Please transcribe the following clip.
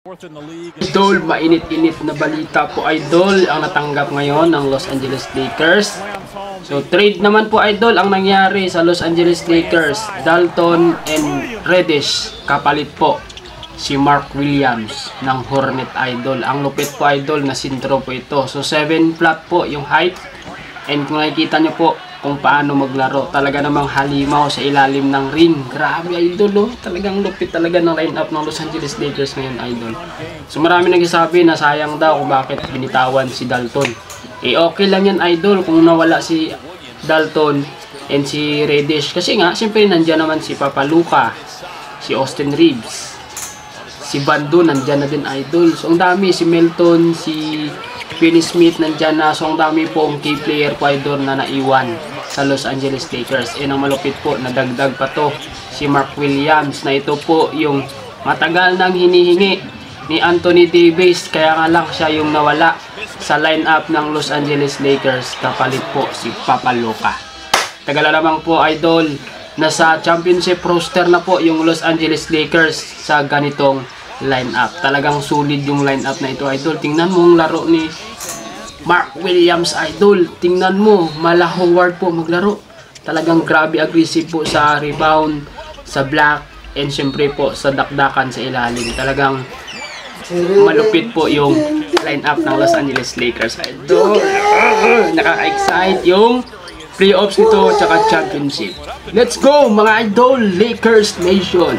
Idol, mainit-init na balita po idol ang natanggap ngayon ng Los Angeles Lakers. So trade naman po idol ang nangyari sa Los Angeles Lakers. Dalton and Reddish kapalit po si Mark Williams ng Hornet idol. Ang lupit po idol na sintro po ito. So 7 flat po yung height. And kung nakikita nyo po kung paano maglaro, talaga namang halimaw sa ilalim ng ring. Grabe idol oh. Talagang lupit talaga ng lineup ng Los Angeles Lakers ngayon idol. So marami nagsasabi na sayang daw kung bakit binitawan si Dalton. Eh okay lang yan idol kung nawala si Dalton and si Reddish. Kasi nga siyempre nandyan naman si Papa Luka, si Austin Reeves, si Bando nandyan na din idol. So ang dami, si Melton, si Finney Smith nandyan na. So ang dami pong key player po idol na naiwan sa Los Angeles Lakers. And ang malupit po, nadagdag pa to si Mark Williams na ito po yung matagal nang hinihingi ni Anthony Davis. Kaya nga lang siya yung nawala sa lineup ng Los Angeles Lakers. Kapalit po si Papa Luka. Tagala naman po idol, nasa championship roster na po yung Los Angeles Lakers sa ganitong lineup. Talagang solid yung lineup na ito idol. Tingnan mo ang laro ni Mark Williams idol. Tingnan mo, Mala Howard po maglaro. Talagang grabe aggressive po sa rebound, sa block, and syempre po sa dakdakan sa ilalim. Talagang malupit po yung lineup ng Los Angeles Lakers idol. Nakaka-excite yung playoffs nito tsaka championship. Let's go mga idol, Lakers Nation.